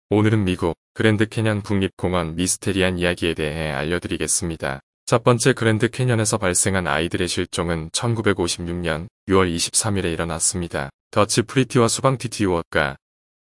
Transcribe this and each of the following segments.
오늘은 미국 그랜드 캐년 국립공원 미스테리한 이야기에 대해 알려드리겠습니다. 첫 번째, 그랜드 캐년에서 발생한 아이들의 실종은 1956년 6월 23일에 일어났습니다. 더치 프리티와 수방티 듀워가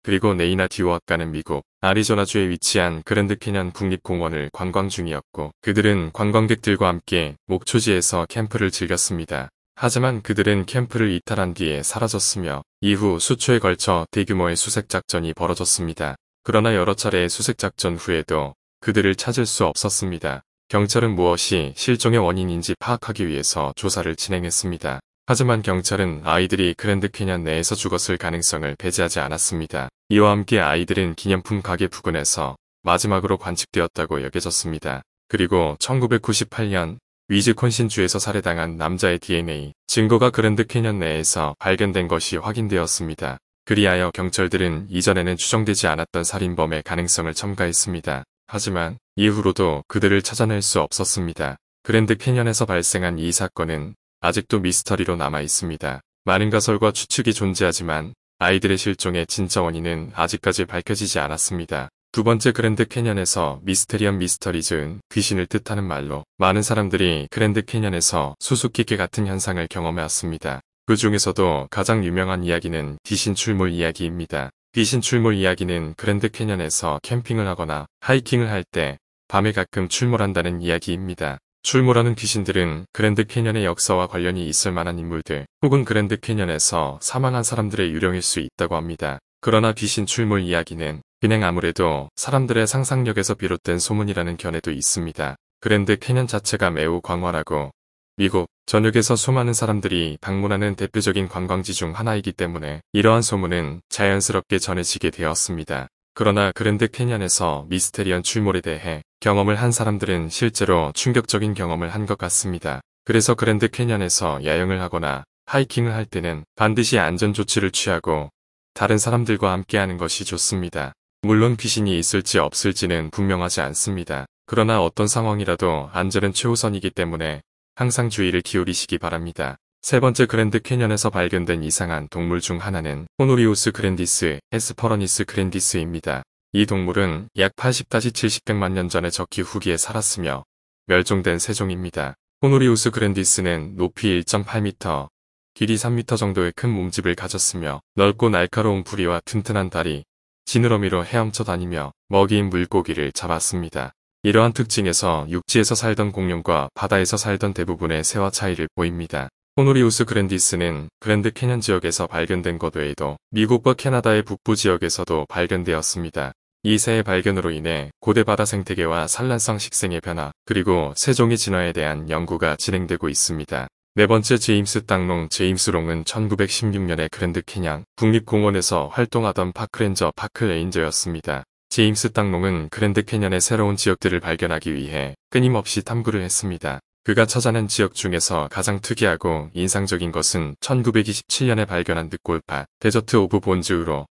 그리고 네이나 듀워가는 미국 애리조나주에 위치한 그랜드 캐년 국립공원을 관광 중이었고, 그들은 관광객들과 함께 목초지에서 캠프를 즐겼습니다. 하지만 그들은 캠프를 이탈한 뒤에 사라졌으며 이후 수초에 걸쳐 대규모의 수색작전이 벌어졌습니다. 그러나 여러 차례의 수색작전 후에도 그들을 찾을 수 없었습니다. 경찰은 무엇이 실종의 원인인지 파악하기 위해서 조사를 진행했습니다. 하지만 경찰은 아이들이 그랜드 캐년 내에서 죽었을 가능성을 배제하지 않았습니다. 이와 함께 아이들은 기념품 가게 부근에서 마지막으로 관측되었다고 여겨졌습니다. 그리고 1998년 위즈콘신주에서 살해당한 남자의 DNA 증거가 그랜드 캐년 내에서 발견된 것이 확인되었습니다. 그리하여 경찰들은 이전에는 추정되지 않았던 살인범의 가능성을 첨가했습니다. 하지만 이후로도 그들을 찾아낼 수 없었습니다. 그랜드 캐년에서 발생한 이 사건은 아직도 미스터리로 남아 있습니다. 많은 가설과 추측이 존재하지만 아이들의 실종의 진짜 원인은 아직까지 밝혀지지 않았습니다. 두 번째, 그랜드 캐년에서 미스테리언 미스터리즈은 귀신을 뜻하는 말로 많은 사람들이 그랜드 캐년에서 수수께끼 같은 현상을 경험해왔습니다. 그 중에서도 가장 유명한 이야기는 귀신 출몰 이야기입니다. 귀신 출몰 이야기는 그랜드 캐년에서 캠핑을 하거나 하이킹을 할 때 밤에 가끔 출몰한다는 이야기입니다. 출몰하는 귀신들은 그랜드 캐년의 역사와 관련이 있을 만한 인물들 혹은 그랜드 캐년에서 사망한 사람들의 유령일 수 있다고 합니다. 그러나 귀신 출몰 이야기는 그냥 아무래도 사람들의 상상력에서 비롯된 소문이라는 견해도 있습니다. 그랜드 캐년 자체가 매우 광활하고 미국 전역에서 수많은 사람들이 방문하는 대표적인 관광지 중 하나이기 때문에 이러한 소문은 자연스럽게 전해지게 되었습니다. 그러나 그랜드 캐년에서 미스테리언 출몰에 대해 경험을 한 사람들은 실제로 충격적인 경험을 한 것 같습니다. 그래서 그랜드 캐년에서 야영을 하거나 하이킹을 할 때는 반드시 안전 조치를 취하고 다른 사람들과 함께하는 것이 좋습니다. 물론 귀신이 있을지 없을지는 분명하지 않습니다. 그러나 어떤 상황이라도 안전은 최우선이기 때문에 항상 주의를 기울이시기 바랍니다. 세 번째, 그랜드 캐년에서 발견된 이상한 동물 중 하나는 호노리우스 그랜디스, 헤스퍼러니스 그랜디스입니다. 이 동물은 약 80-70백만 년 전에 적기 후기에 살았으며 멸종된 새종입니다. 호노리우스 그랜디스는 높이 1.8m, 길이 3m 정도의 큰 몸집을 가졌으며 넓고 날카로운 부리와 튼튼한 다리, 지느러미로 헤엄쳐 다니며 먹이인 물고기를 잡았습니다. 이러한 특징에서 육지에서 살던 공룡과 바다에서 살던 대부분의 새와 차이를 보입니다. 호노리우스 그랜디스는 그랜드 캐년 지역에서 발견된 것 외에도 미국과 캐나다의 북부 지역에서도 발견되었습니다. 이 새의 발견으로 인해 고대 바다 생태계와 산란성 식생의 변화, 그리고 새종의 진화에 대한 연구가 진행되고 있습니다. 네 번째, 제임스 땅롱. 제임스 롱은 1916년에 그랜드 캐년 국립공원에서 활동하던 파크렌저 파크레인저였습니다. 제임스 땅롱은 그랜드 캐년의 새로운 지역들을 발견하기 위해 끊임없이 탐구를 했습니다. 그가 찾아낸 지역 중에서 가장 특이하고 인상적인 것은 1927년에 발견한 늑골밭, 데저트 오브 본즈우로.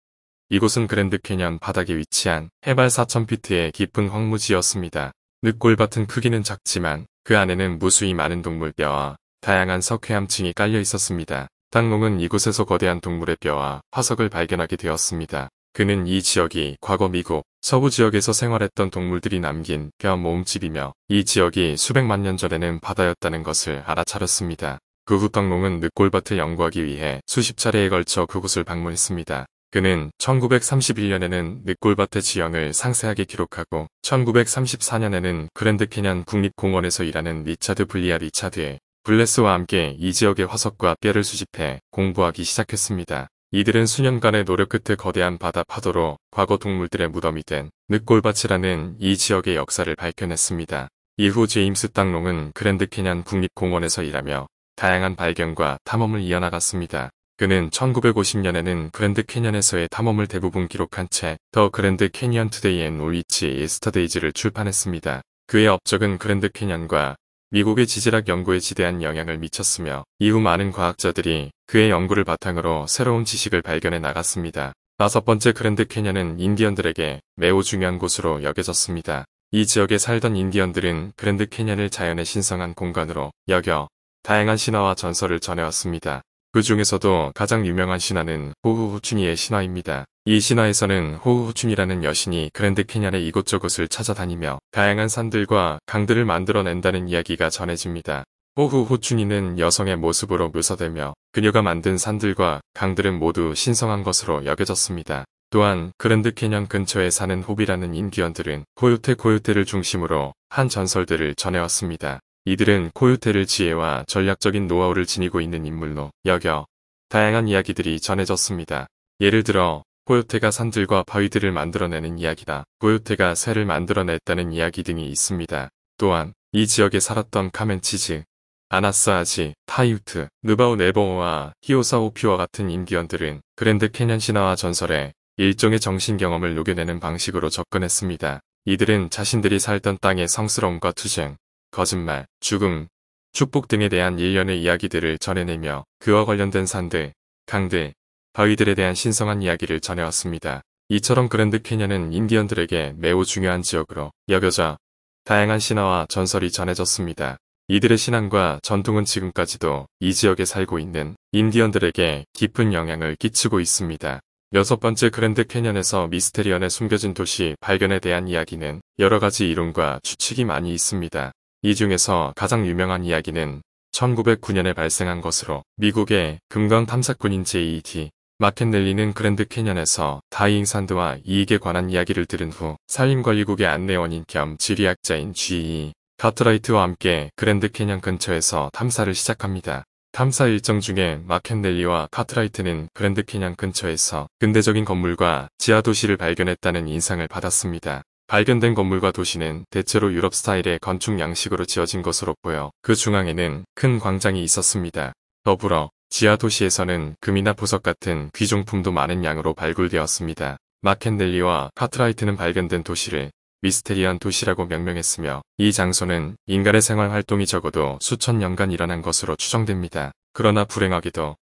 이곳은 그랜드 캐년 바닥에 위치한 해발 4,000피트의 깊은 황무지였습니다. 늑골밭은 크기는 작지만 그 안에는 무수히 많은 동물 뼈와 다양한 석회암층이 깔려 있었습니다. 땅롱은 이곳에서 거대한 동물의 뼈와 화석을 발견하게 되었습니다. 그는 이 지역이 과거 미국 서부 지역에서 생활했던 동물들이 남긴 뼈 모음집이며 이 지역이 수백만 년 전에는 바다였다는 것을 알아차렸습니다. 그 후 땅롱은 늑골밭을 연구하기 위해 수십 차례에 걸쳐 그곳을 방문했습니다. 그는 1931년에는 늑골밭의 지형을 상세하게 기록하고 1934년에는 그랜드 캐년 국립공원에서 일하는 리차드 블리아 리차드의 블레스와 함께 이 지역의 화석과 뼈를 수집해 공부하기 시작했습니다. 이들은 수년간의 노력 끝에 거대한 바다 파도로 과거 동물들의 무덤이 된 늑골밭이라는 이 지역의 역사를 밝혀냈습니다. 이후 제임스 땅롱은 그랜드 캐년 국립공원에서 일하며 다양한 발견과 탐험을 이어나갔습니다. 그는 1950년에는 그랜드 캐년에서의 탐험을 대부분 기록한 책 더 그랜드 캐니언 투데이 앤 올위치 예스터데이즈를 출판했습니다. 그의 업적은 그랜드 캐년과 미국의 지질학 연구에 지대한 영향을 미쳤으며 이후 많은 과학자들이 그의 연구를 바탕으로 새로운 지식을 발견해 나갔습니다. 다섯 번째, 그랜드 캐년은 인디언들에게 매우 중요한 곳으로 여겨졌습니다. 이 지역에 살던 인디언들은 그랜드 캐년을 자연의 신성한 공간으로 여겨 다양한 신화와 전설을 전해왔습니다. 그 중에서도 가장 유명한 신화는 호후후춘이의 신화입니다. 이 신화에서는 호후후춘이라는 여신이 그랜드 캐년의 이곳저곳을 찾아다니며 다양한 산들과 강들을 만들어낸다는 이야기가 전해집니다. 호후후춘이는 여성의 모습으로 묘사되며 그녀가 만든 산들과 강들은 모두 신성한 것으로 여겨졌습니다. 또한 그랜드 캐년 근처에 사는 호비라는 인디언들은 코요테를 중심으로 한 전설들을 전해왔습니다. 이들은 코요테를 지혜와 전략적인 노하우를 지니고 있는 인물로 여겨 다양한 이야기들이 전해졌습니다. 예를 들어 코요테가 산들과 바위들을 만들어내는 이야기나 코요테가 새를 만들어냈다는 이야기 등이 있습니다. 또한 이 지역에 살았던 카멘치즈, 아나스아지, 타이우트, 느바우 네버와 히오사오피와 같은 인디언들은 그랜드 캐년 신화와 전설에 일종의 정신 경험을 녹여내는 방식으로 접근했습니다. 이들은 자신들이 살던 땅의 성스러움과 투쟁, 거짓말, 죽음, 축복 등에 대한 일련의 이야기들을 전해내며 그와 관련된 산들, 강들, 바위들에 대한 신성한 이야기를 전해왔습니다. 이처럼 그랜드 캐년은 인디언들에게 매우 중요한 지역으로 여겨져 다양한 신화와 전설이 전해졌습니다. 이들의 신앙과 전통은 지금까지도 이 지역에 살고 있는 인디언들에게 깊은 영향을 끼치고 있습니다. 여섯 번째 그랜드 캐년에서 미스테리언의 숨겨진 도시 발견에 대한 이야기는 여러 가지 이론과 추측이 많이 있습니다. 이 중에서 가장 유명한 이야기는 1909년에 발생한 것으로 미국의 금광 탐사꾼인 J.E.D. 마켄넬리는 그랜드 캐년에서 다이잉 산드와 이익에 관한 이야기를 들은 후 산림관리국의 안내원인 겸 지리학자인 G.E. 카트라이트와 함께 그랜드 캐년 근처에서 탐사를 시작합니다. 탐사 일정 중에 마켄넬리와 카트라이트는 그랜드 캐년 근처에서 근대적인 건물과 지하 도시를 발견했다는 인상을 받았습니다. 발견된 건물과 도시는 대체로 유럽 스타일의 건축 양식으로 지어진 것으로 보여 그 중앙에는 큰 광장이 있었습니다. 더불어 지하 도시에서는 금이나 보석 같은 귀중품도 많은 양으로 발굴되었습니다. 마켄넬리와 카트라이트는 발견된 도시를 미스테리언 도시라고 명명했으며 이 장소는 인간의 생활 활동이 적어도 수천 년간 일어난 것으로 추정됩니다. 그러나 불행하게도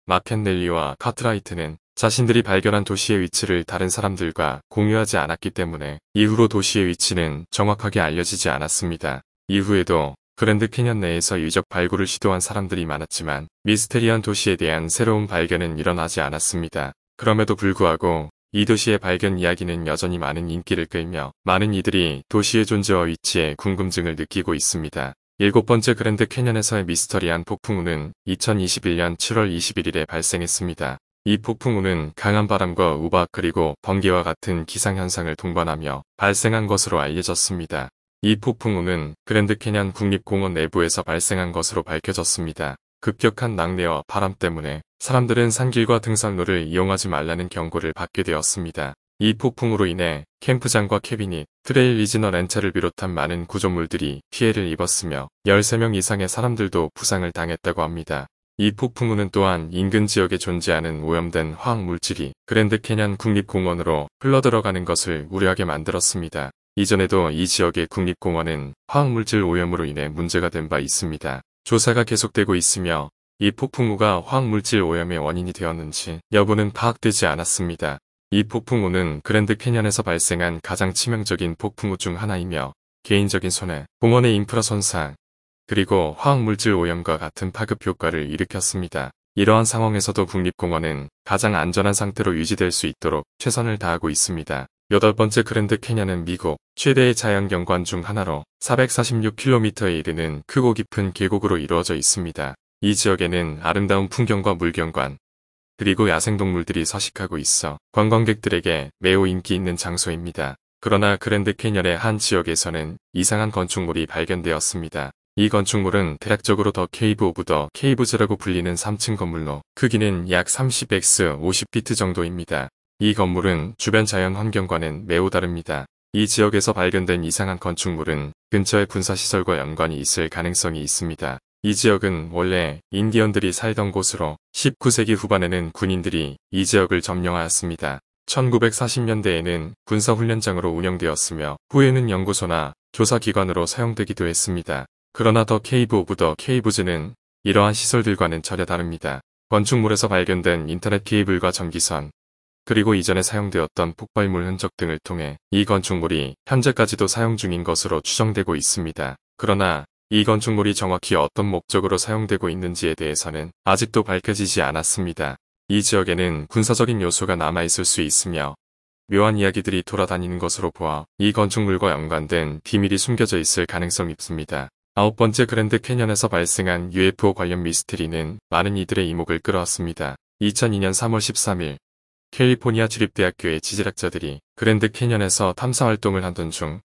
마켄넬리와 카트라이트는 자신들이 발견한 도시의 위치를 다른 사람들과 공유하지 않았기 때문에 이후로 도시의 위치는 정확하게 알려지지 않았습니다. 이후에도 그랜드 캐년 내에서 유적 발굴을 시도한 사람들이 많았지만 미스테리언 도시에 대한 새로운 발견은 일어나지 않았습니다. 그럼에도 불구하고 이 도시의 발견 이야기는 여전히 많은 인기를 끌며 많은 이들이 도시의 존재와 위치에 궁금증을 느끼고 있습니다. 일곱 번째 그랜드 캐년에서의 미스터리한 폭풍우는 2021년 7월 21일에 발생했습니다. 이 폭풍우는 강한 바람과 우박 그리고 번개와 같은 기상현상을 동반하며 발생한 것으로 알려졌습니다. 이 폭풍우는 그랜드 캐년 국립공원 내부에서 발생한 것으로 밝혀졌습니다. 급격한 낙뢰와 바람 때문에 사람들은 산길과 등산로를 이용하지 말라는 경고를 받게 되었습니다. 이 폭풍으로 인해 캠프장과 캐비닛, 트레일 리즈너 렌처를 비롯한 많은 구조물들이 피해를 입었으며 13명 이상의 사람들도 부상을 당했다고 합니다. 이 폭풍우는 또한 인근 지역에 존재하는 오염된 화학물질이 그랜드 캐년 국립공원으로 흘러들어가는 것을 우려하게 만들었습니다. 이전에도 이 지역의 국립공원은 화학물질 오염으로 인해 문제가 된 바 있습니다. 조사가 계속되고 있으며 이 폭풍우가 화학물질 오염의 원인이 되었는지 여부는 파악되지 않았습니다. 이 폭풍우는 그랜드 캐년에서 발생한 가장 치명적인 폭풍우 중 하나이며 개인적인 손해, 공원의 인프라 손상, 그리고 화학물질 오염과 같은 파급 효과를 일으켰습니다. 이러한 상황에서도 국립공원은 가장 안전한 상태로 유지될 수 있도록 최선을 다하고 있습니다. 여덟 번째 그랜드 캐년은 미국 최대의 자연경관 중 하나로 446km에 이르는 크고 깊은 계곡으로 이루어져 있습니다. 이 지역에는 아름다운 풍경과 물경관, 그리고 야생동물들이 서식하고 있어 관광객들에게 매우 인기 있는 장소입니다. 그러나 그랜드 캐년의 한 지역에서는 이상한 건축물이 발견되었습니다. 이 건축물은 대략적으로 더 케이브 오브 더 케이브즈라고 불리는 3층 건물로 크기는 약 30x 50피트 정도입니다. 이 건물은 주변 자연 환경과는 매우 다릅니다. 이 지역에서 발견된 이상한 건축물은 근처의 군사시설과 연관이 있을 가능성이 있습니다. 이 지역은 원래 인디언들이 살던 곳으로 19세기 후반에는 군인들이 이 지역을 점령하였습니다. 1940년대에는 군사훈련장으로 운영되었으며 후에는 연구소나 조사기관으로 사용되기도 했습니다. 그러나 더 케이브 오브 더 케이브즈는 이러한 시설들과는 전혀 다릅니다. 건축물에서 발견된 인터넷 케이블과 전기선, 그리고 이전에 사용되었던 폭발물 흔적 등을 통해 이 건축물이 현재까지도 사용 중인 것으로 추정되고 있습니다. 그러나 이 건축물이 정확히 어떤 목적으로 사용되고 있는지에 대해서는 아직도 밝혀지지 않았습니다. 이 지역에는 군사적인 요소가 남아있을 수 있으며 묘한 이야기들이 돌아다니는 것으로 보아 이 건축물과 연관된 비밀이 숨겨져 있을 가능성이 있습니다. 9번째 그랜드 캐년에서 발생한 UFO 관련 미스테리는 많은 이들의 이목을 끌어왔습니다. 2002년 3월 13일 캘리포니아 주립대학교의 지질학자들이 그랜드 캐년에서 탐사 활동을 하던 중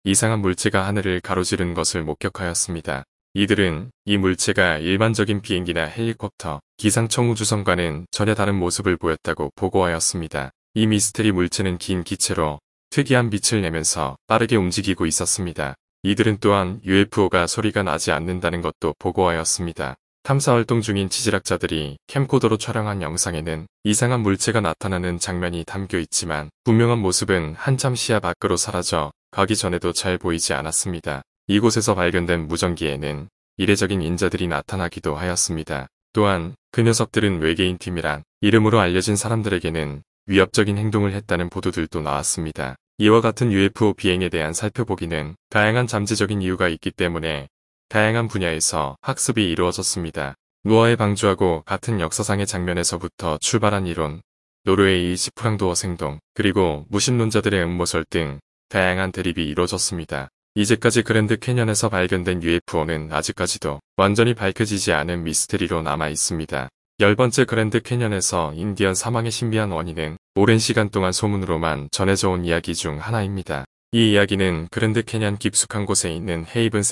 이상한 물체가 하늘을 가로지르는 것을 목격하였습니다. 이들은 이 물체가 일반적인 비행기나 헬리콥터, 기상청 우주선과는 전혀 다른 모습을 보였다고 보고하였습니다. 이 미스테리 물체는 긴 기체로 특이한 빛을 내면서 빠르게 움직이고 있었습니다. 이들은 또한 UFO가 소리가 나지 않는다는 것도 보고하였습니다. 탐사활동 중인 지질학자들이 캠코더로 촬영한 영상에는 이상한 물체가 나타나는 장면이 담겨 있지만 분명한 모습은 한참 시야 밖으로 사라져 가기 전에도 잘 보이지 않았습니다. 이곳에서 발견된 무전기에는 이례적인 인자들이 나타나기도 하였습니다. 또한 그 녀석들은 외계인 팀이란 이름으로 알려진 사람들에게는 위협적인 행동을 했다는 보도들도 나왔습니다. 이와 같은 UFO 비행에 대한 살펴보기는 다양한 잠재적인 이유가 있기 때문에 다양한 분야에서 학습이 이루어졌습니다. 노아의 방주하고 같은 역사상의 장면에서부터 출발한 이론, 노르웨이의 시프랑도어 생동, 그리고 무신론자들의 음모설 등 다양한 대립이 이루어졌습니다. 이제까지 그랜드 캐년에서 발견된 UFO는 아직까지도 완전히 밝혀지지 않은 미스테리로 남아 있습니다. 10번째 그랜드 캐년에서 인디언 사망의 신비한 원인은 오랜 시간 동안 소문으로만 전해져 온 이야기 중 하나입니다. 이 이야기는 그랜드 캐년 깊숙한 곳에 있는 헤븐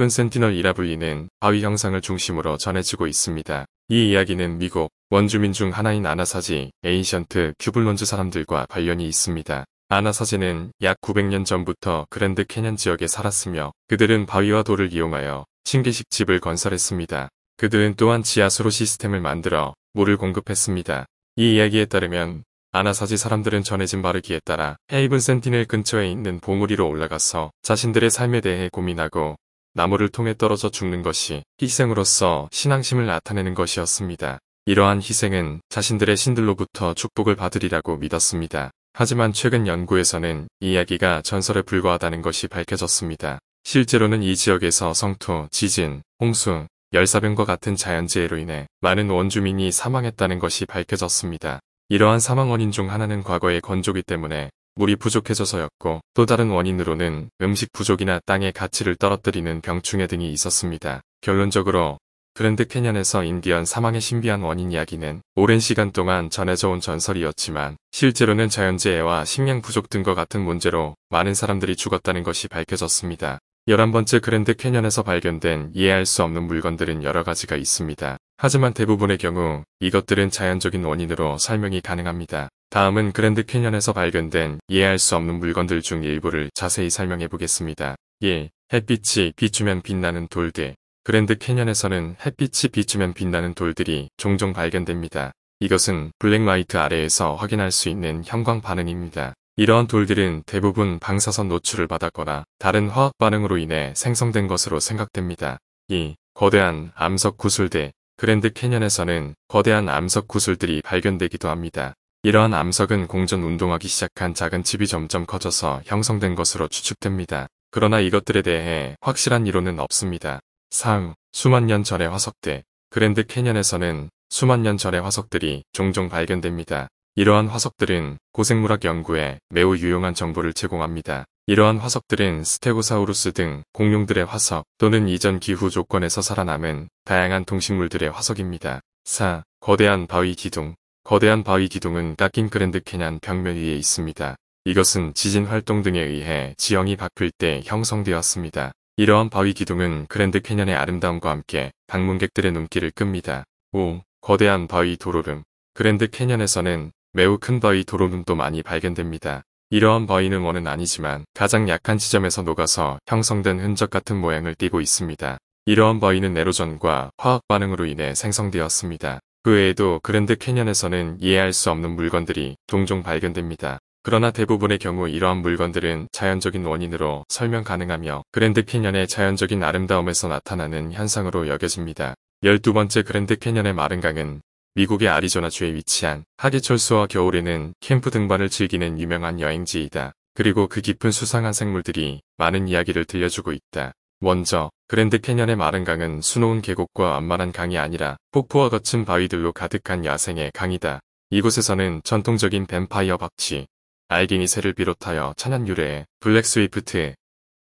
센티널이라 불리는 바위 형상을 중심으로 전해지고 있습니다. 이 이야기는 미국 원주민 중 하나인 아나사지 에인션트 큐블론즈 사람들과 관련이 있습니다. 아나사지는 약 900년 전부터 그랜드 캐년 지역에 살았으며 그들은 바위와 돌을 이용하여 신기식 집을 건설했습니다. 그들은 또한 지하수로 시스템을 만들어 물을 공급했습니다. 이 이야기에 따르면 아나사지 사람들은 전해진 바르기에 따라 헤이븐 센티넬 근처에 있는 봉우리 위로 올라가서 자신들의 삶에 대해 고민하고 나무를 통해 떨어져 죽는 것이 희생으로서 신앙심을 나타내는 것이었습니다. 이러한 희생은 자신들의 신들로부터 축복을 받으리라고 믿었습니다. 하지만 최근 연구에서는 이 이야기가 전설에 불과하다는 것이 밝혀졌습니다. 실제로는 이 지역에서 성토, 지진, 홍수, 열사병과 같은 자연재해로 인해 많은 원주민이 사망했다는 것이 밝혀졌습니다. 이러한 사망 원인 중 하나는 과거의 건조기 때문에 물이 부족해져서였고 또 다른 원인으로는 음식 부족이나 땅의 가치를 떨어뜨리는 병충해 등이 있었습니다. 결론적으로 그랜드 캐년에서 인디언 사망의 신비한 원인 이야기는 오랜 시간 동안 전해져 온 전설이었지만 실제로는 자연재해와 식량 부족 등과 같은 문제로 많은 사람들이 죽었다는 것이 밝혀졌습니다. 11번째 그랜드 캐년에서 발견된 이해할 수 없는 물건들은 여러 가지가 있습니다. 하지만 대부분의 경우 이것들은 자연적인 원인으로 설명이 가능합니다. 다음은 그랜드 캐년에서 발견된 이해할 수 없는 물건들 중 일부를 자세히 설명해 보겠습니다. 1. 햇빛이 비추면 빛나는 돌들. 그랜드 캐년에서는 햇빛이 비추면 빛나는 돌들이 종종 발견됩니다. 이것은 블랙라이트 아래에서 확인할 수 있는 형광 반응입니다. 이러한 돌들은 대부분 방사선 노출을 받았거나 다른 화학 반응으로 인해 생성된 것으로 생각됩니다. 2. 거대한 암석 구슬대. 그랜드 캐년에서는 거대한 암석 구슬들이 발견되기도 합니다. 이러한 암석은 공전 운동하기 시작한 작은 칩이 점점 커져서 형성된 것으로 추측됩니다. 그러나 이것들에 대해 확실한 이론은 없습니다. 4. 수만 년 전의 화석대. 그랜드 캐년에서는 수만 년 전의 화석들이 종종 발견됩니다. 이러한 화석들은 고생물학 연구에 매우 유용한 정보를 제공합니다. 이러한 화석들은 스테고사우루스 등 공룡들의 화석 또는 이전 기후 조건에서 살아남은 다양한 동식물들의 화석입니다. 4. 거대한 바위 기둥. 거대한 바위 기둥은 깎인 그랜드 캐년 벽면 위에 있습니다. 이것은 지진 활동 등에 의해 지형이 바뀔 때 형성되었습니다. 이러한 바위 기둥은 그랜드 캐년의 아름다움과 함께 방문객들의 눈길을 끕니다. 5. 거대한 바위 도로름. 그랜드 캐년에서는 매우 큰 바위 도로름도 많이 발견됩니다. 이러한 바위는 원은 아니지만 가장 약한 지점에서 녹아서 형성된 흔적 같은 모양을 띠고 있습니다. 이러한 바위는 에로전과 화학 반응으로 인해 생성되었습니다. 그 외에도 그랜드 캐년에서는 이해할 수 없는 물건들이 종종 발견됩니다. 그러나 대부분의 경우 이러한 물건들은 자연적인 원인으로 설명 가능하며 그랜드 캐년의 자연적인 아름다움에서 나타나는 현상으로 여겨집니다. 12번째 그랜드 캐년의 마른 강은 미국의 아리조나주에 위치한 하계철수와 겨울에는 캠프 등반을 즐기는 유명한 여행지이다. 그리고 그 깊은 수상한 생물들이 많은 이야기를 들려주고 있다. 먼저 그랜드 캐년의 마른 강은 수놓은 계곡과 완만한 강이 아니라 폭포와 거친 바위들로 가득한 야생의 강이다. 이곳에서는 전통적인 뱀파이어 박쥐, 알갱이 새를 비롯하여 천연 유래의 블랙 스위프트,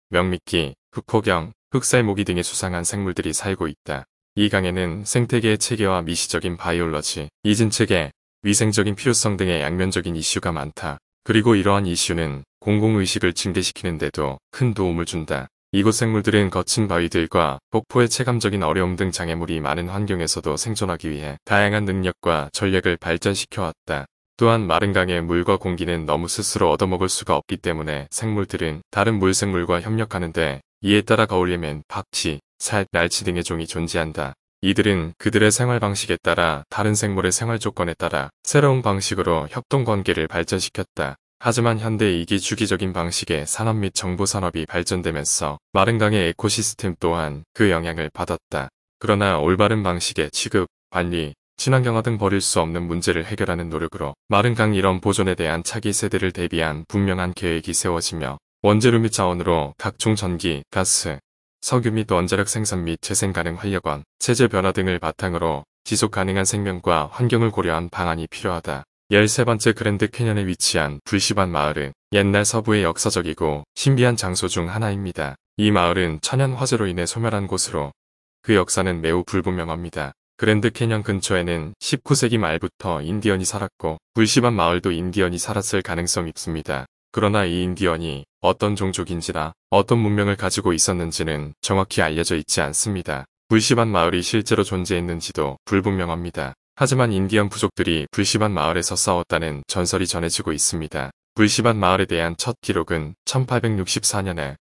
명미끼, 흑호경, 흑살모기 등의 수상한 생물들이 살고 있다. 이 강에는 생태계의 체계와 미시적인 바이올러지, 이진체계, 위생적인 필요성 등의 양면적인 이슈가 많다. 그리고 이러한 이슈는 공공의식을 증대시키는 데도 큰 도움을 준다. 이곳 생물들은 거친 바위들과 폭포의 체감적인 어려움 등 장애물이 많은 환경에서도 생존하기 위해 다양한 능력과 전략을 발전시켜왔다. 또한 마른 강의 물과 공기는 너무 스스로 얻어먹을 수가 없기 때문에 생물들은 다른 물생물과 협력하는데 이에 따라 거울림엔 박쥐, 살, 날치 등의 종이 존재한다. 이들은 그들의 생활 방식에 따라 다른 생물의 생활 조건에 따라 새로운 방식으로 협동관계를 발전시켰다. 하지만 현대 이기주기적인 방식의 산업 및 정보산업이 발전되면서 마른 강의 에코시스템 또한 그 영향을 받았다. 그러나 올바른 방식의 취급, 관리, 친환경화 등 버릴 수 없는 문제를 해결하는 노력으로 마른 강 일원 보존에 대한 차기 세대를 대비한 분명한 계획이 세워지며 원재료 및 자원으로 각종 전기, 가스, 석유 및 원자력 생산 및 재생 가능 활력원, 체제 변화 등을 바탕으로 지속 가능한 생명과 환경을 고려한 방안이 필요하다. 13번째 그랜드 캐년에 위치한 불시반 마을은 옛날 서부의 역사적이고 신비한 장소 중 하나입니다. 이 마을은 천연 화재로 인해 소멸한 곳으로 그 역사는 매우 불분명합니다. 그랜드 캐년 근처에는 19세기 말부터 인디언이 살았고 불시반 마을도 인디언이 살았을 가능성이 있습니다. 그러나 이 인디언이 어떤 종족인지나 어떤 문명을 가지고 있었는지는 정확히 알려져 있지 않습니다. 불시반 마을이 실제로 존재했는지도 불분명합니다. 하지만 인디언 부족들이 불시반 마을에서 싸웠다는 전설이 전해지고 있습니다. 불시반 마을에 대한 첫 기록은 1864년에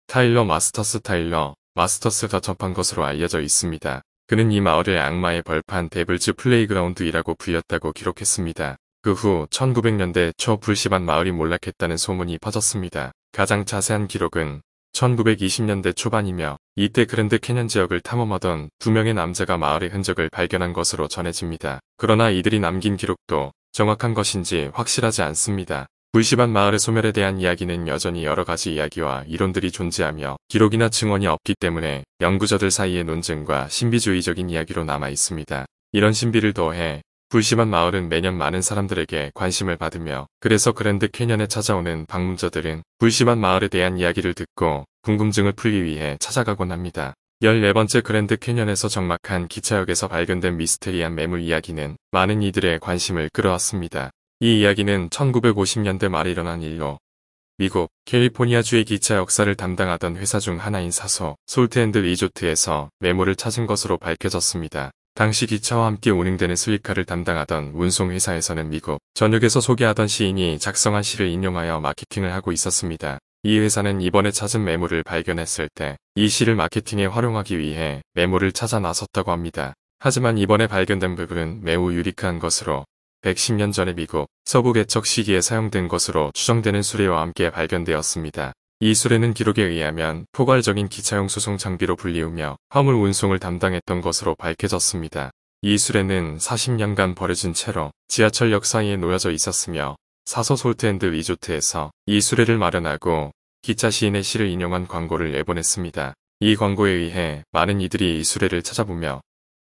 마스터스가 접한 것으로 알려져 있습니다. 그는 이 마을을 악마의 벌판 데블즈 플레이그라운드이라고 불렸다고 기록했습니다. 그 후 1900년대 초 불시반 마을이 몰락했다는 소문이 퍼졌습니다. 가장 자세한 기록은 1920년대 초반이며 이때 그랜드 캐년 지역을 탐험하던 2명의 남자가 마을의 흔적을 발견한 것으로 전해집니다. 그러나 이들이 남긴 기록도 정확한 것인지 확실하지 않습니다. 불시반 마을의 소멸에 대한 이야기는 여전히 여러 가지 이야기와 이론들이 존재하며 기록이나 증언이 없기 때문에 연구자들 사이의 논쟁과 신비주의적인 이야기로 남아 있습니다. 이런 신비를 더해 불시반 마을은 매년 많은 사람들에게 관심을 받으며 그래서 그랜드 캐년에 찾아오는 방문자들은 불시반 마을에 대한 이야기를 듣고 궁금증을 풀기 위해 찾아가곤 합니다. 14번째 그랜드 캐년에서 적막한 기차역에서 발견된 미스테리한 매물 이야기는 많은 이들의 관심을 끌어왔습니다. 이 이야기는 1950년대 말에 일어난 일로 미국 캘리포니아주의 기차 역사를 담당하던 회사 중 하나인 사소 솔트앤드 리조트에서 매물을 찾은 것으로 밝혀졌습니다. 당시 기차와 함께 운행되는 스위카를 담당하던 운송회사에서는 미국 전역에서 소개하던 시인이 작성한 시를 인용하여 마케팅을 하고 있었습니다. 이 회사는 이번에 찾은 매물을 발견했을 때 이 시를 마케팅에 활용하기 위해 매물을 찾아 나섰다고 합니다. 하지만 이번에 발견된 부분은 매우 유니크한 것으로 110년 전에 미국 서부 개척 시기에 사용된 것으로 추정되는 수레와 함께 발견되었습니다. 이 수레는 기록에 의하면 포괄적인 기차용 수송 장비로 불리우며 화물 운송을 담당했던 것으로 밝혀졌습니다. 이 수레는 40년간 버려진 채로 지하철역 사이에 놓여져 있었으며 사소 솔트앤드 리조트에서 이 수레를 마련하고 기차 시인의 시를 인용한 광고를 내보냈습니다. 이 광고에 의해 많은 이들이 이 수레를 찾아보며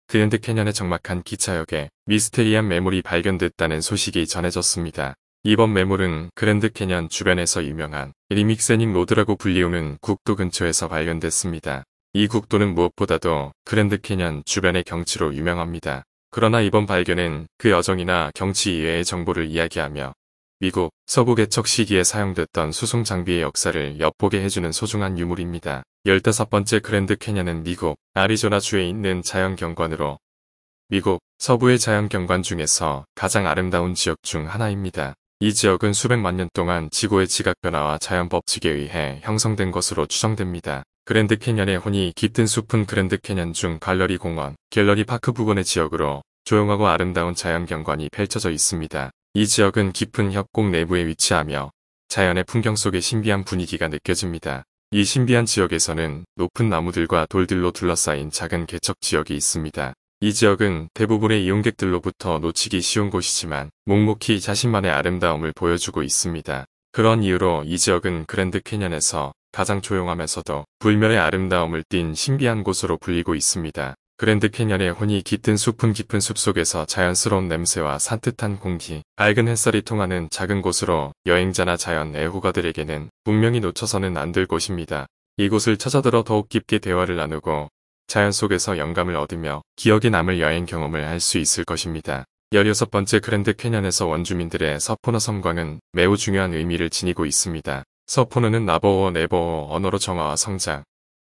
그랜드 캐년의 적막한 기차역에 미스테리한 매물이 발견됐다는 소식이 전해졌습니다. 이번 매물은 그랜드 캐년 주변에서 유명한 리믹세닝 로드라고 불리우는 국도 근처에서 발견됐습니다. 이 국도는 무엇보다도 그랜드 캐년 주변의 경치로 유명합니다. 그러나 이번 발견은 그 여정이나 경치 이외의 정보를 이야기하며 미국 서부 개척 시기에 사용됐던 수송 장비의 역사를 엿보게 해주는 소중한 유물입니다. 15번째 그랜드 캐년은 미국 애리조나주에 있는 자연경관으로 미국 서부의 자연경관 중에서 가장 아름다운 지역 중 하나입니다. 이 지역은 수백만 년 동안 지구의 지각변화와 자연 법칙에 의해 형성된 것으로 추정됩니다. 그랜드 캐년의 혼이 깃든 숲은 그랜드 캐년 중 갈러리 공원, 갤러리 파크 부근의 지역으로 조용하고 아름다운 자연경관이 펼쳐져 있습니다. 이 지역은 깊은 협곡 내부에 위치하며 자연의 풍경 속의 신비한 분위기가 느껴집니다. 이 신비한 지역에서는 높은 나무들과 돌들로 둘러싸인 작은 개척 지역이 있습니다. 이 지역은 대부분의 이용객들로부터 놓치기 쉬운 곳이지만 묵묵히 자신만의 아름다움을 보여주고 있습니다. 그런 이유로 이 지역은 그랜드 캐년에서 가장 조용하면서도 불멸의 아름다움을 띤 신비한 곳으로 불리고 있습니다. 그랜드 캐년의 혼이 깃든 숲은 깊은 숲속에서 자연스러운 냄새와 산뜻한 공기, 밝은 햇살이 통하는 작은 곳으로 여행자나 자연 애호가들에게는 분명히 놓쳐서는 안 될 곳입니다. 이곳을 찾아들어 더욱 깊게 대화를 나누고 자연 속에서 영감을 얻으며 기억에 남을 여행 경험을 할 수 있을 것입니다. 16번째 그랜드 캐년에서 원주민들의 서포너 섬광은 매우 중요한 의미를 지니고 있습니다. 서포너는 나버어 네버어 언어로 정화와 성장,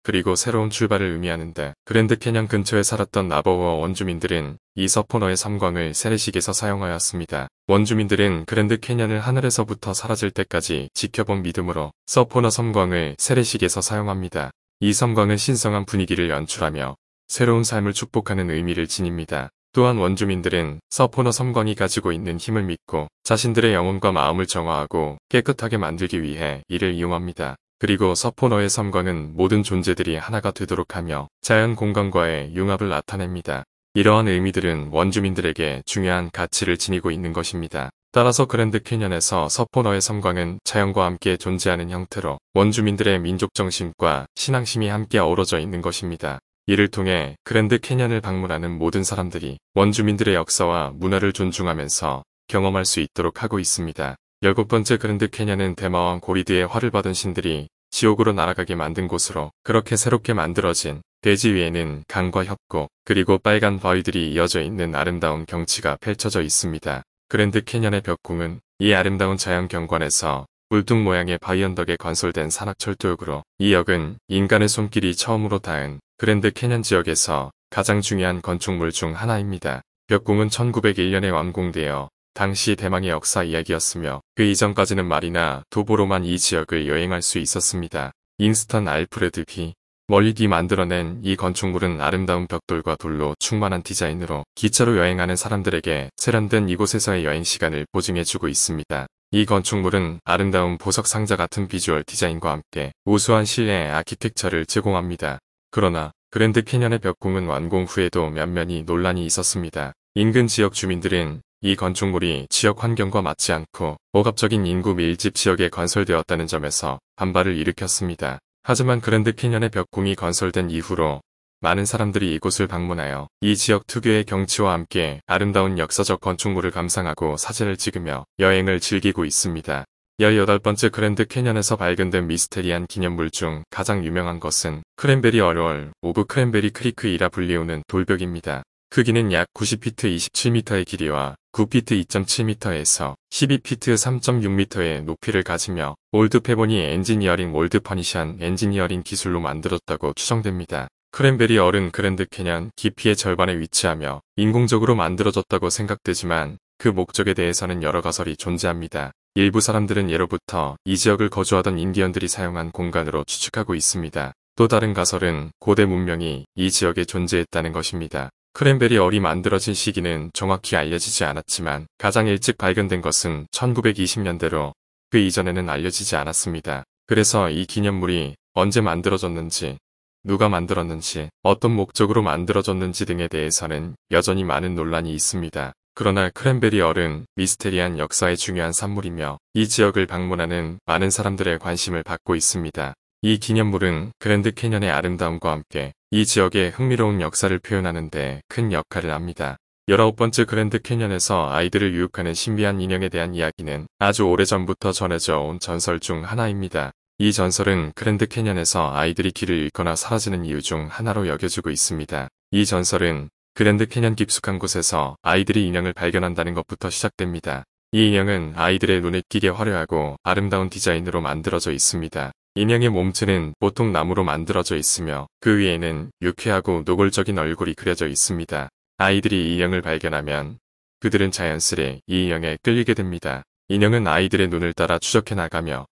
그리고 새로운 출발을 의미하는데 그랜드 캐년 근처에 살았던 나버어 원주민들은 이 서포너의 섬광을 세례식에서 사용하였습니다. 원주민들은 그랜드 캐년을 하늘에서부터 사라질 때까지 지켜본 믿음으로 서포너 섬광을 세례식에서 사용합니다. 이 섬광은 신성한 분위기를 연출하며 새로운 삶을 축복하는 의미를 지닙니다. 또한 원주민들은 서포너 섬광이 가지고 있는 힘을 믿고 자신들의 영혼과 마음을 정화하고 깨끗하게 만들기 위해 이를 이용합니다. 그리고 서포너의 섬광은 모든 존재들이 하나가 되도록 하며 자연 공간과의 융합을 나타냅니다. 이러한 의미들은 원주민들에게 중요한 가치를 지니고 있는 것입니다. 따라서 그랜드 캐년에서 서포너의 섬광은 자연과 함께 존재하는 형태로 원주민들의 민족 정신과 신앙심이 함께 어우러져 있는 것입니다. 이를 통해 그랜드 캐년을 방문하는 모든 사람들이 원주민들의 역사와 문화를 존중하면서 경험할 수 있도록 하고 있습니다. 17번째 그랜드 캐년은 대마왕 고리드의 화를 받은 신들이 지옥으로 날아가게 만든 곳으로 그렇게 새롭게 만들어진 대지 위에는 강과 협곡 그리고 빨간 바위들이 이어져 있는 아름다운 경치가 펼쳐져 있습니다. 그랜드 캐년의 벽궁은 이 아름다운 자연 경관에서 굴뚝 모양의 바위 언덕에 건설된 산악철도역으로 이 역은 인간의 손길이 처음으로 닿은 그랜드 캐년 지역에서 가장 중요한 건축물 중 하나입니다. 벽궁은 1901년에 완공되어 당시 대망의 역사 이야기였으며 그 이전까지는 말이나 도보로만 이 지역을 여행할 수 있었습니다. 인스턴 알프레드 B. 멀리디 만들어낸 이 건축물은 아름다운 벽돌과 돌로 충만한 디자인으로 기차로 여행하는 사람들에게 세련된 이곳에서의 여행 시간을 보증해주고 있습니다. 이 건축물은 아름다운 보석 상자 같은 비주얼 디자인과 함께 우수한 실내 아키텍처를 제공합니다. 그러나 그랜드 캐년의 벽궁은 완공 후에도 몇몇이 논란이 있었습니다. 인근 지역 주민들은 이 건축물이 지역 환경과 맞지 않고 억압적인 인구 밀집 지역에 건설되었다는 점에서 반발을 일으켰습니다. 하지만 그랜드 캐년의 벽궁이 건설된 이후로 많은 사람들이 이곳을 방문하여 이 지역 특유의 경치와 함께 아름다운 역사적 건축물을 감상하고 사진을 찍으며 여행을 즐기고 있습니다. 18번째 그랜드 캐년에서 발견된 미스테리한 기념물 중 가장 유명한 것은 크랜베리 얼월 오브 크랜베리 크리크이라 불리우는 돌벽입니다. 크기는 약 90피트 27m의 길이와 9피트 2.7m에서 12피트 3.6m의 높이를 가지며 올드 페보니 엔지니어링 올드 퍼니션 엔지니어링 기술로 만들었다고 추정됩니다. 크랜베리 얼은 그랜드 캐년 깊이의 절반에 위치하며 인공적으로 만들어졌다고 생각되지만 그 목적에 대해서는 여러 가설이 존재합니다. 일부 사람들은 예로부터 이 지역을 거주하던 인디언들이 사용한 공간으로 추측하고 있습니다. 또 다른 가설은 고대 문명이 이 지역에 존재했다는 것입니다. 크랜베리 얼이 만들어진 시기는 정확히 알려지지 않았지만 가장 일찍 발견된 것은 1920년대로 그 이전에는 알려지지 않았습니다. 그래서 이 기념물이 언제 만들어졌는지, 누가 만들었는지, 어떤 목적으로 만들어졌는지 등에 대해서는 여전히 많은 논란이 있습니다. 그러나 크랜베리 얼은 미스테리한 역사의 중요한 산물이며 이 지역을 방문하는 많은 사람들의 관심을 받고 있습니다. 이 기념물은 그랜드 캐년의 아름다움과 함께 이 지역의 흥미로운 역사를 표현하는 데 큰 역할을 합니다. 19번째 그랜드 캐년에서 아이들을 유혹하는 신비한 인형에 대한 이야기는 아주 오래전부터 전해져 온 전설 중 하나입니다. 이 전설은 그랜드 캐년에서 아이들이 길을 잃거나 사라지는 이유 중 하나로 여겨지고 있습니다. 이 전설은 그랜드 캐년 깊숙한 곳에서 아이들이 인형을 발견한다는 것부터 시작됩니다. 이 인형은 아이들의 눈에 띄게 화려하고 아름다운 디자인으로 만들어져 있습니다. 인형의 몸체는 보통 나무로 만들어져 있으며 그 위에는 유쾌하고 노골적인 얼굴이 그려져 있습니다. 아이들이 이 인형을 발견하면 그들은 자연스레 이 인형에 끌리게 됩니다. 인형은 아이들의 눈을 따라 추적해 나가며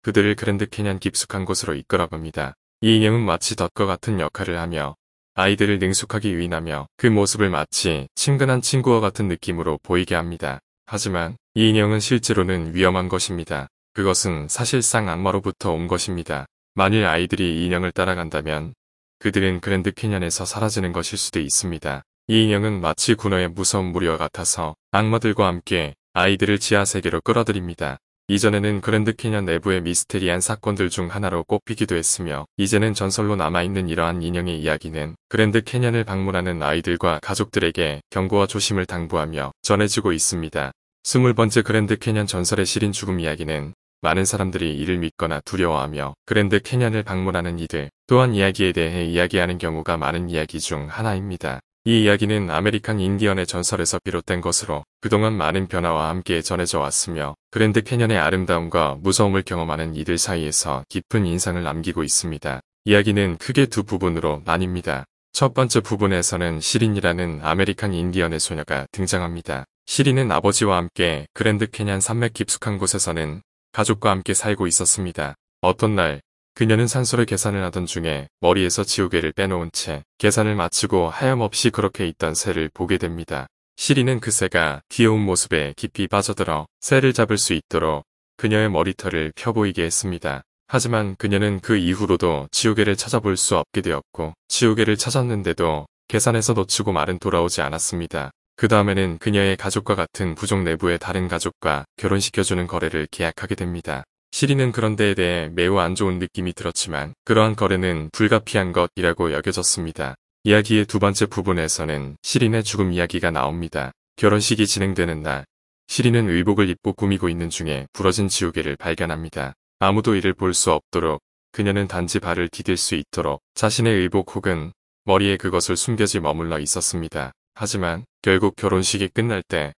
그들을 그랜드 캐년 깊숙한 곳으로 이끌어갑니다. 이 인형은 마치 덫과 같은 역할을 하며 아이들을 능숙하게 유인하며 그 모습을 마치 친근한 친구와 같은 느낌으로 보이게 합니다. 하지만 이 인형은 실제로는 위험한 것입니다. 그것은 사실상 악마로부터 온 것입니다. 만일 아이들이 이 인형을 따라간다면 그들은 그랜드 캐년에서 사라지는 것일 수도 있습니다. 이 인형은 마치 군어의 무서운 무리와 같아서 악마들과 함께 아이들을 지하세계로 끌어들입니다. 이전에는 그랜드 캐년 내부의 미스테리한 사건들 중 하나로 꼽히기도 했으며 이제는 전설로 남아있는 이러한 인형의 이야기는 그랜드 캐년을 방문하는 아이들과 가족들에게 경고와 조심을 당부하며 전해지고 있습니다. 20번째 그랜드 캐년 전설의 시린 죽음 이야기는 많은 사람들이 이를 믿거나 두려워하며 그랜드 캐년을 방문하는 이들 또한 이야기에 대해 이야기하는 경우가 많은 이야기 중 하나입니다. 이 이야기는 아메리칸 인디언의 전설에서 비롯된 것으로 그동안 많은 변화와 함께 전해져 왔으며 그랜드 캐년의 아름다움과 무서움을 경험하는 이들 사이에서 깊은 인상을 남기고 있습니다. 이야기는 크게 두 부분으로 나뉩니다. 첫 번째 부분에서는 시린이라는 아메리칸 인디언의 소녀가 등장합니다. 시린은 아버지와 함께 그랜드 캐년 산맥 깊숙한 곳에서는 가족과 함께 살고 있었습니다. 어떤 날 그녀는 산소를 계산을 하던 중에 머리에서 지우개를 빼놓은 채 계산을 마치고 하염없이 그렇게 있던 새를 보게 됩니다. 시린은 그 새가 귀여운 모습에 깊이 빠져들어 새를 잡을 수 있도록 그녀의 머리털을 펴보이게 했습니다. 하지만 그녀는 그 이후로도 지우개를 찾아볼 수 없게 되었고 지우개를 찾았는데도 계산에서 놓치고 말은 돌아오지 않았습니다. 그 다음에는 그녀의 가족과 같은 부족 내부의 다른 가족과 결혼시켜주는 거래를 계약하게 됩니다. 시린은 그런 데에 대해 매우 안 좋은 느낌이 들었지만 그러한 거래는 불가피한 것이라고 여겨졌습니다. 이야기의 두 번째 부분에서는 시린의 죽음 이야기가 나옵니다. 결혼식이 진행되는 날, 시린은 의복을 입고 꾸미고 있는 중에 부러진 지우개를 발견합니다. 아무도 이를 볼 수 없도록 그녀는 단지 발을 디딜 수 있도록 자신의 의복 혹은 머리에 그것을 숨겨지 머물러 있었습니다. 하지만 결국 결혼식이 끝날 때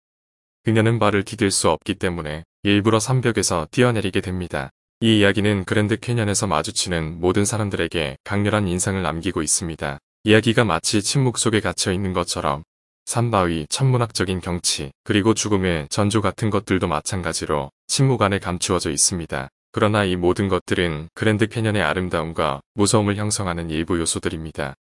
그녀는 발을 디딜 수 없기 때문에 일부러 산벽에서 뛰어내리게 됩니다. 이 이야기는 그랜드 캐년에서 마주치는 모든 사람들에게 강렬한 인상을 남기고 있습니다. 이야기가 마치 침묵 속에 갇혀 있는 것처럼 산 바위, 천문학적인 경치, 그리고 죽음의 전조 같은 것들도 마찬가지로 침묵 안에 감추어져 있습니다. 그러나 이 모든 것들은 그랜드 캐년의 아름다움과 무서움을 형성하는 일부 요소들입니다.